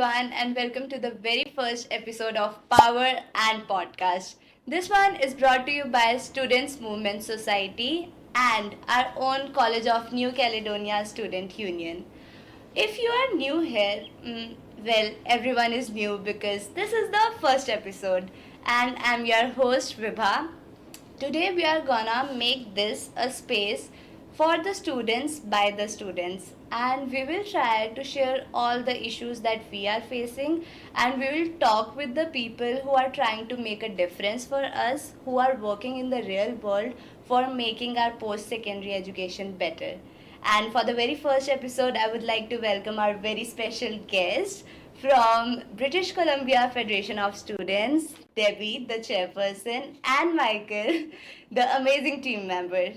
everyone, and welcome to the very first episode of Power and Podcast. This one is brought to you by Students Movement Society and our own College of New Caledonia Student Union. If you are new here, well, everyone is new because this is the first episode, and I'm your host Vibha. Today we are gonna make this a space for the students by the students, and we will try to share all the issues that we are facing, and we will talk with the people who are trying to make a difference for us, who are working in the real world for making our post secondary education better. And for the very first episode, I would like to welcome our very special guest from British Columbia Federation of Students, Debi, the chairperson, and Michael, the amazing team member.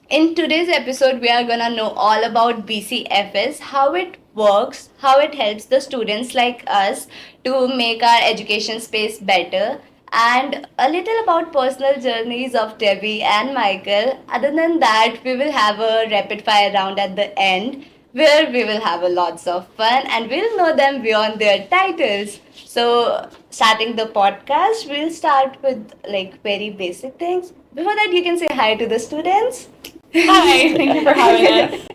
In today's episode, we are gonna know all about BCFS, how it works, how it helps the students like us to make our education space better, and a little about personal journeys of Debbie and Michael. Other than that, we will have a rapid fire round at the end where we will have a lots of fun and we'll know them beyond their titles. So, starting the podcast, we'll start with like very basic things. Before that, you can say hi to the students. Hi, thank you for having us.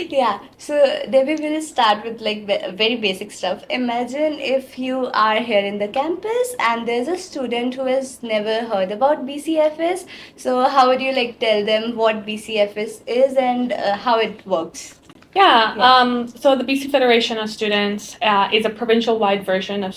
Yeah, so Debbie will start with like very basic stuff. Imagine if you are here in the campus and there's a student who has never heard about BCFS. So how would you like tell them what BCFS is and how it works? Yeah, Yeah. so the BC Federation of Students is a provincial-wide version of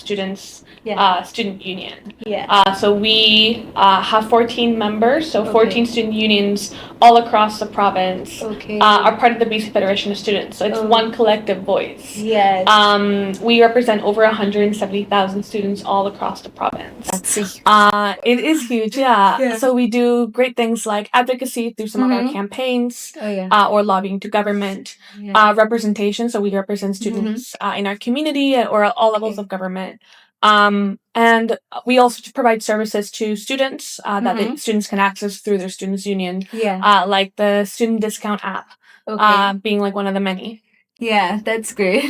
Yeah. student union. Yeah. So we have 14 members, so 14 Okay. student unions all across the province Okay. are part of the BC Federation of Students. So it's Oh. one collective voice. Yes. We represent over 170,000 students all across the province. That's a It is huge, yeah. Yeah. So we do great things like advocacy through some of our Mhm. campaigns, Oh yeah. or lobbying to government. Yeah. Representation, so we represent students in our community or at all levels Okay. of government. And we also provide services to students that the students can access through their students' union, Yeah. like the student discount app, Okay. being like one of the many. Yeah, that's great.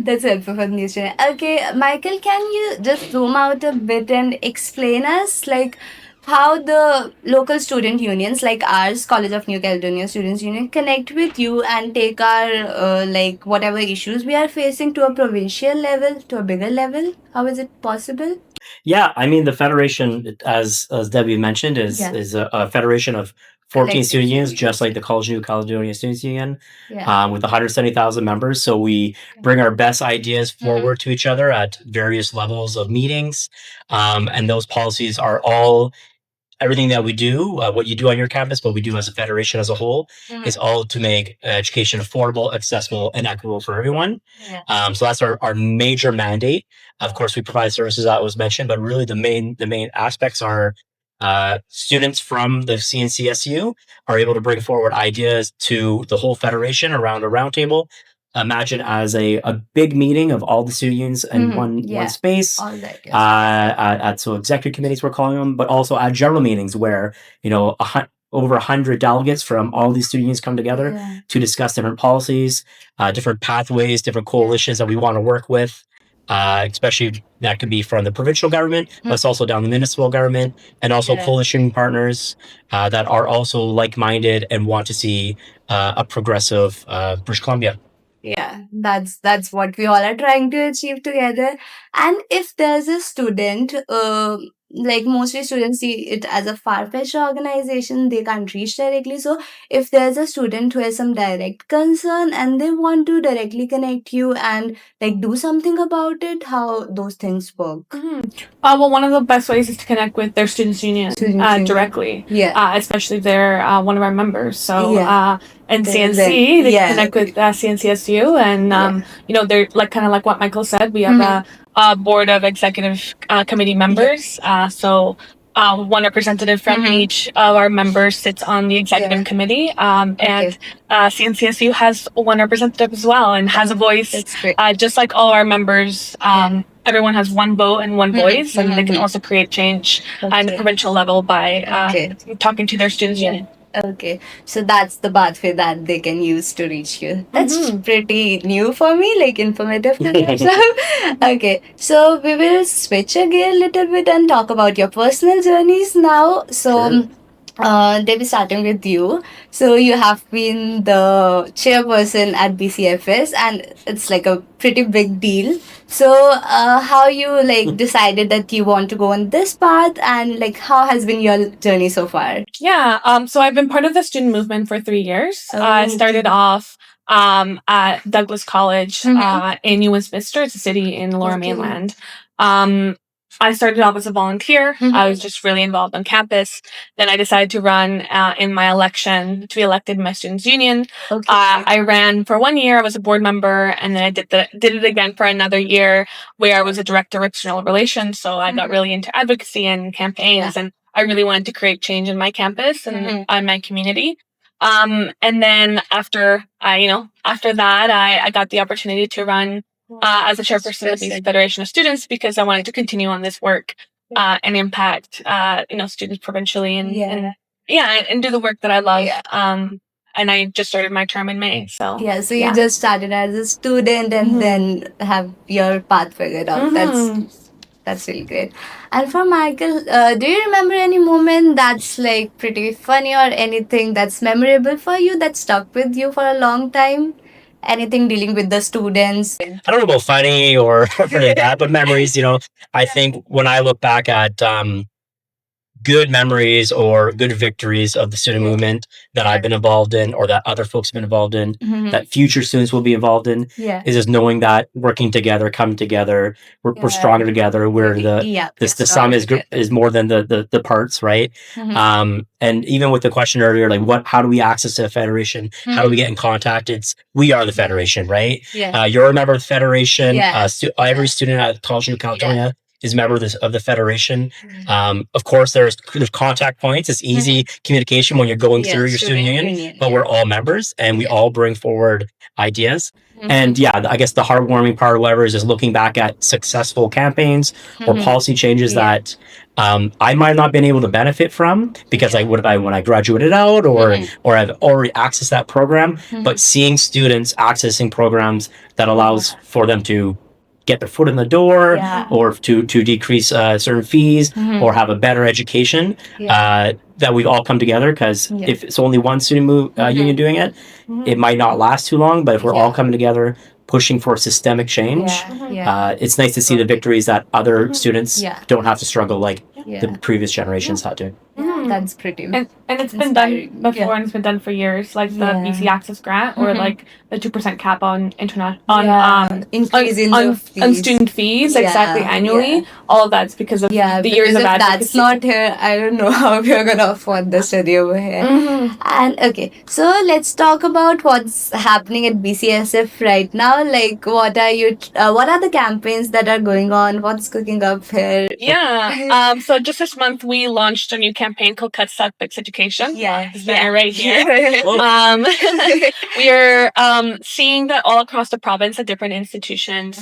That's helpful for the new student. Okay, Michael, can you just zoom out a bit and explain us like how the local student unions like ours, College of New Caledonia Students Union, connect with you and take our like whatever issues we are facing to a provincial level, to a bigger level? How is it possible? Yeah, I mean the federation, as Debbie mentioned, Yeah. is a federation of 14 Collective student unions, students. just like the College of New Caledonia Students Union, Yeah. with 170,000 members. So we bring our best ideas forward to each other at various levels of meetings, and those policies are all everything that we do, what you do on your campus, what we do as a federation as a whole, is all to make education affordable, accessible, and equitable for everyone. Yeah. So that's our major mandate. Of course, we provide services that was mentioned, but really the main aspects are students from the CNCSU are able to bring forward ideas to the whole federation around a roundtable. Imagine as a big meeting of all the student unions in one space. All that. At so executive committees we're calling them, but also at general meetings where over 100 delegates from all these student unions come together to discuss different policies, different pathways, different coalitions that we want to work with. Especially that could be from the provincial government, but it's also down the municipal government, and also coalition partners that are also like-minded and want to see a progressive British Columbia. Yeah, that's what we all are trying to achieve together. And if there's a student, like mostly students see it as a far-fetched organization, they can't reach directly. So if there's a student who has some direct concern and they want to directly connect you and like do something about it, how those things work. Well, one of the best ways is to connect with their students' union Students' union. directly. Yeah. Especially if they're one of our members. So, and Then- CNC, they yeah. can connect with CNCSU, and they're like kind of like what Michael said. We have a board of executive committee members. So one representative from each of our members sits on the executive committee, and CNCSU has one representative as well and has a voice. That's great. Just like all our members, everyone has one vote and one voice, and they can also create change at the provincial level by talking to their students' union. Okay, so that's the pathway that they can use to reach you. That's Mhm. pretty new for me, like informative to yourself. Okay, so we will switch a gear a little bit and talk about your personal journeys now. So, Sure. Debbie, starting with you. So you have been the chairperson at BCFS, and it's like a pretty big deal. So, how you like decided that you want to go on this path, and like how has been your journey so far? Yeah, so I've been part of the student movement for 3 years. I started off at Douglas College in New Westminster. It's a city in Lower Mainland. I started off as a volunteer. I was just really involved on campus. Then I decided to run in my election to be elected in my students' union. I ran for 1 year. I was a board member, and then I did it again for another year, where I was a director of external relations. So I got really into advocacy and campaigns, and I really wanted to create change in my campus and on my community. And then after that, I got the opportunity to run as a chairperson of the BC Federation of Students, because I wanted to continue on this work and impact students provincially and do the work that I love. And I just started my term in May. So Yeah, so you just started as a student and then have your path figured out. That's really great. And for Michael, do you remember any moment that's like pretty funny or anything that's memorable for you that stuck with you for a long time? Anything dealing with the students? I don't know about funny or anything like that, but memories, I think when I look back at good memories or good victories of the student movement that I've been involved in, or that other folks have been involved in, that future students will be involved in, is just knowing that working together, coming together, we're stronger together. Where the sum is more than the parts, right? And even with the question earlier, like how do we access the federation? How do we get in contact? We are the federation, right? You're a member of the federation. Every student at College of California is a member of the federation. Of course, there's contact points. It's easy communication when you're going through your student union, but we're all members and we all bring forward ideas. And I guess the heartwarming part, whatever, is just looking back at successful campaigns or policy changes that I might not have been able to benefit from because when I graduated out or I've already accessed that program. But seeing students accessing programs that allows for them to get their foot in the door or to decrease certain fees or have a better education, that we've all come together, because if it's only one student union doing it, it might not last too long. But if we're all coming together pushing for systemic change, it's nice to see the victories that other students don't have to struggle like the previous generations had to. That's pretty. And it's been done before, and it's been done for years, like the BC Access Grant or like the 2% cap on increasing on fees. student fees exactly annually. All of that's because of the years of if advocacy. that's not here, I don't know how we're gonna afford the study over here. And okay, so let's talk about what's happening at BCSF right now. Like, what are the campaigns that are going on? What's cooking up here? So just this month we launched a new campaign called Cut Suck Fix Education. Right here. We are seeing that all across the province at different institutions,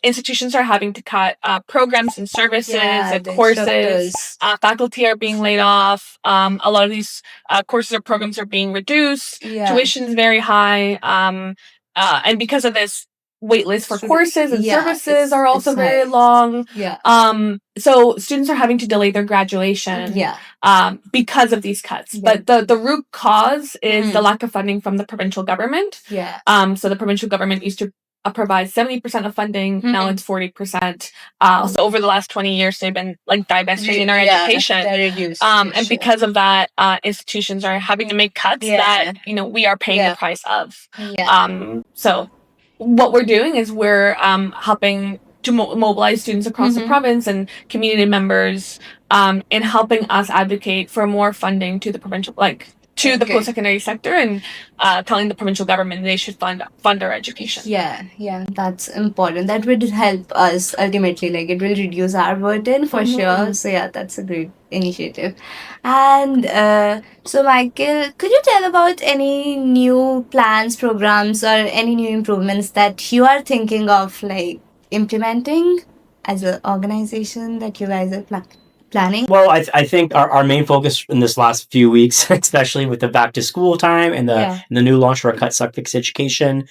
institutions are having to cut programs and services and courses. Faculty are being laid off. A lot of these courses or programs are being reduced. Tuition is very high. And because of this, wait lists for courses and services are also very long. So students are having to delay their graduation because of these cuts. But the root cause is the lack of funding from the provincial government. So the provincial government used to provide 70% of funding. Now it's 40%. So over the last 20 years, they've been like divesting in our education. And because of that, institutions are having to make cuts that we are paying the price of. So what we're doing is we're helping to mobilize students across the province and community members in helping us advocate for more funding to the provincial, to the post-secondary sector, and telling the provincial government they should fund our education. That's important. That would help us ultimately. Like, it will reduce our burden for sure. So that's a great initiative. And so Michael, could you tell about any new plans, programs, or any new improvements that you are thinking of like implementing as an organization that you guys are planning? planning? Well, I think our main focus in this last few weeks, especially with the back to school time and the new launch for our Cut Suck Fix education,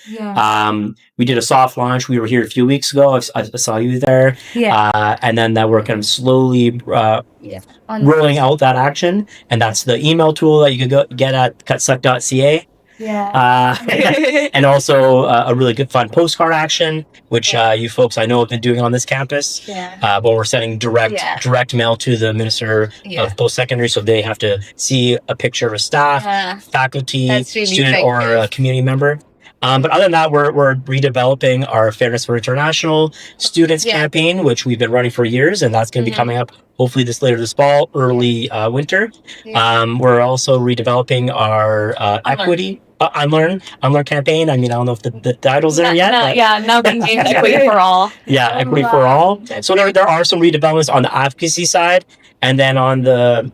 we did a soft launch. We were here a few weeks ago. I saw you there. And then that we're kind of slowly rolling out that action. And that's the email tool that you could get at cutsuck.ca. And also a really good fun postcard action, which you folks I know have been doing on this campus. But we're sending direct mail to the Minister of Post-Secondary, so they have to see a picture of a staff, faculty, really student, or a community member. But other than that, we're redeveloping our Fairness for International Students campaign, which we've been running for years, and that's going to be coming up hopefully later this fall, early winter. We're also redeveloping our equity. Unlearn campaign. I mean, I don't know if the title's there yet. Now being named Equity for All. Equity for All. So there are some redevelopments on the advocacy side, and then on the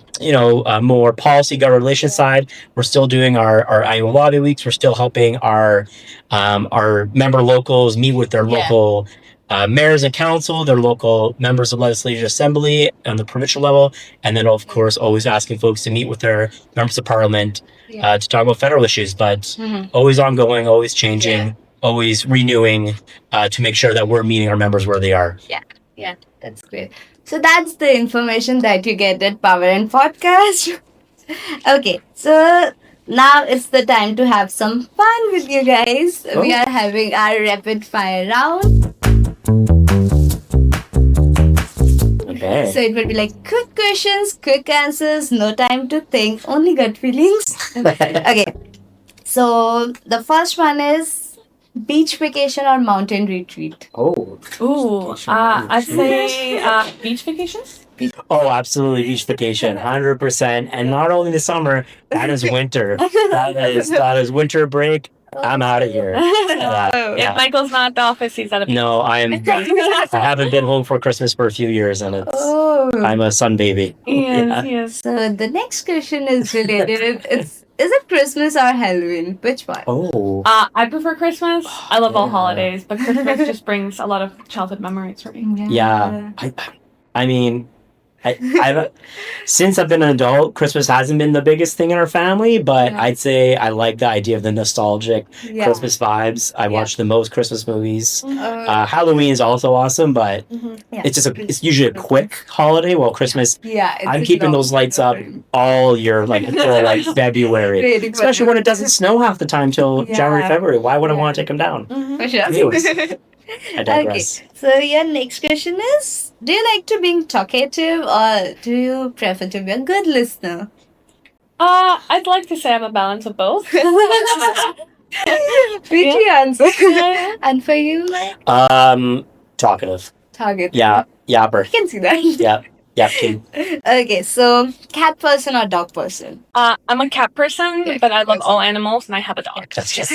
more policy government relations side, we're still doing our annual lobby weeks. We're still helping our member locals meet with their local mayors and council, their local members of legislative assembly on the provincial level, and then of course always asking folks to meet with their members of parliament to talk about federal issues, but always ongoing, always changing, always renewing to make sure that we're meeting our members where they are. Yeah, that's great. So that's the information that you get at Power and Podcast. Okay, so now it's the time to have some fun with you guys. We are having our rapid fire round. Okay. So it will be like quick questions, quick answers, no time to think, only gut feelings. Okay. So the first one is beach vacation or mountain retreat? I'd say beach vacations. Oh, absolutely, beach vacation, 100%. And not only the summer, that is winter. that is winter break. I'm out of here. If Michael's not at the office, he's out of. No, I haven't been home for Christmas for a few years, and I'm a sun baby. Yes. So the next question is related. Is it Christmas or Halloween? Which one? I prefer Christmas. I love all holidays, but Christmas just brings a lot of childhood memories for me. I mean, I've since I've been an adult, Christmas hasn't been the biggest thing in our family, but I'd say I like the idea of the nostalgic Christmas vibes. I watch the most Christmas movies. Halloween is also awesome, but it's usually a quick holiday. While Christmas, I'm keeping those lights up all year, until February, especially when it doesn't snow half the time till January, February. Why would I want to take them down? Anyways, I digress. Okay, so your next question is, do you like to be talkative or do you prefer to be a good listener? I'd like to say I'm a balance of both. Pretty answer. And for you, Mike? Talkative. Talkative. Yapper. I can see that. Yep, team. Okay, so cat person or dog person? I'm a cat person, but I love all animals and I have a dog. That's just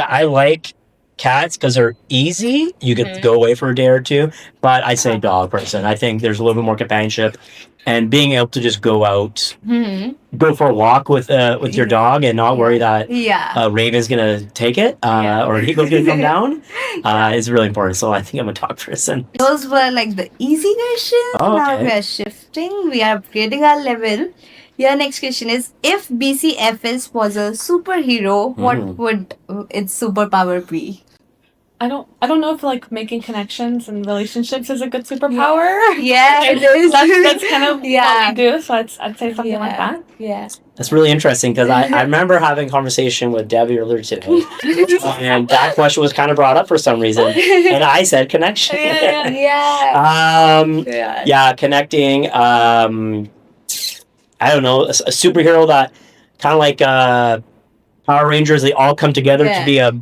I like cats because they're easy. You get to go away for a day or two, but I say dog person. I think there's a little bit more companionship, and being able to just go out, go for a walk with your dog, and not worry that Raven's gonna take it or Eagle's gonna come down is really important. So I think I'm a dog person. Those were like the easy questions. Now we are shifting. We are upgrading our level. Your next question is, if BCFS was a superhero, what would its superpower be? I don't know if making connections and relationships is a good superpower. Yeah, it is. That's kind of what we do. So I'd say something like that. Yeah. That's really interesting because I remember having a conversation with Debi earlier today, and that question was kind of brought up for some reason, and I said connection. Connecting. I don't know, a superhero that kind of like Power Rangers, they all come together to be a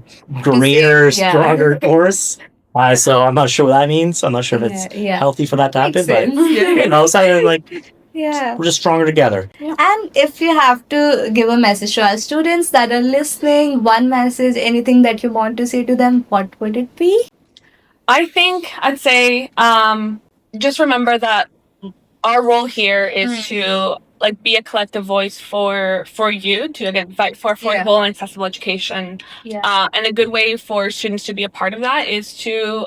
greater, stronger force. So I'm not sure what that means. I'm not sure if it's healthy for that to happen, but something like we're just stronger together. And if you have to give a message to our students that are listening, one message, anything that you want to say to them, what would it be? I think I'd say just remember that our role here is to like be a collective voice for you to again fight for affordable and accessible education. And a good way for students to be a part of that is to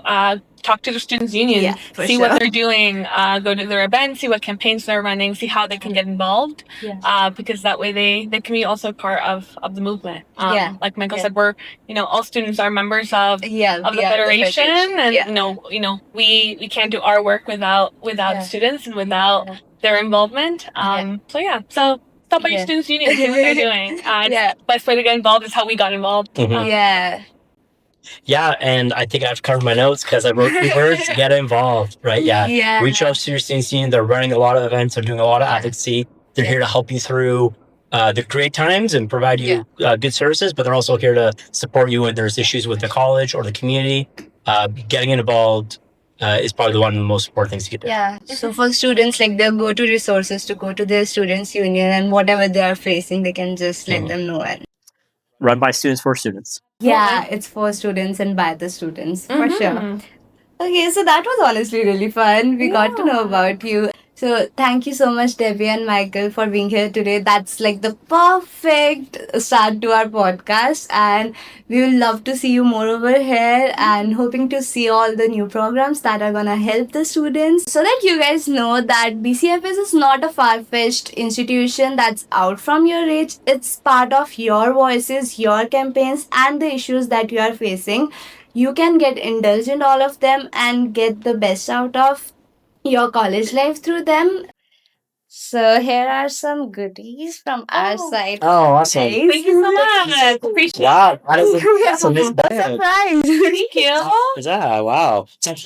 talk to the students' union, see what they're doing, go to their events, see what campaigns they're running, see how they can get involved, because that way they can be also part of the movement. Like Michael said, we're all students are members of the federation, and we can't do our work without students and without their involvement. So stop by your students' union, see what they're doing. The best way to get involved is how we got involved. Yeah, and I think I have to cover my notes because I wrote 2 words: get involved, right? Reach out to your students' union. They're running a lot of events. They're doing a lot of advocacy. They're here to help you through the great times and provide you good services, but they're also here to support you when there's issues with the college or the community. Getting involved is probably one of the most important things you can do. So for students, like they'll go to resources to go to their students' union, and whatever they are facing, they can just let them know. And Run by students for students. it's for students and by the students, for sure. Okay, so that was honestly really fun. We got to know about you. So thank you so much, Debi and Michael, for being here today. That's like the perfect start to our podcast, and we will love to see you more over here, and hoping to see all the new programs that are gonna help the students, so that you guys know that BCFS is not a far-fetched institution that's out from your reach. It's part of your voices, your campaigns, and the issues that you are facing. You can get indulged in all of them and get the best out of your college life through them. So here are some goodies from our side. Oh, awesome. Thank you so much. Appreciate it. Wow, that's a nice bag. Surprise! Thank you. Yeah, wow. Thank you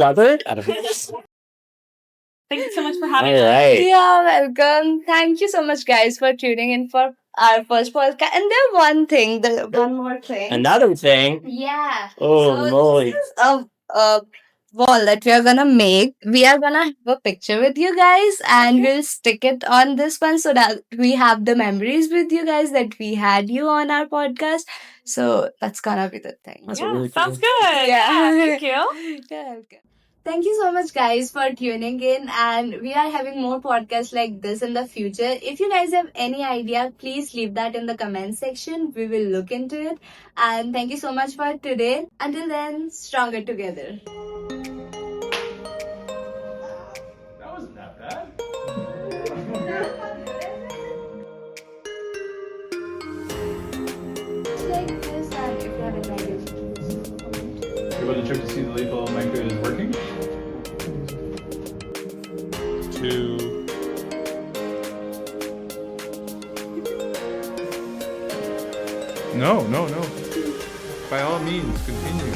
so much for having us. Right. Yeah, welcome. Thank you so much, guys, for tuning in for our first podcast. And then one more thing. Another thing. Yeah. Oh, moly. This is a wall that we are gonna make. We are gonna have a picture with you guys, and we'll stick it on this one so that we have the memories with you guys that we had you on our podcast. So that's gonna be the thing. That's really sounds cool. good. Thank you. Yeah, okay. Thank you so much, guys, for tuning in, and we are having more podcasts like this in the future. If you guys have any idea, please leave that in the comment section. We will look into it. And thank you so much for today. Until then, stronger together. That wasn't that bad. Like this, and if you have any ideas, You want to check to see the lethal micro is working? 2. No. By all means, continue.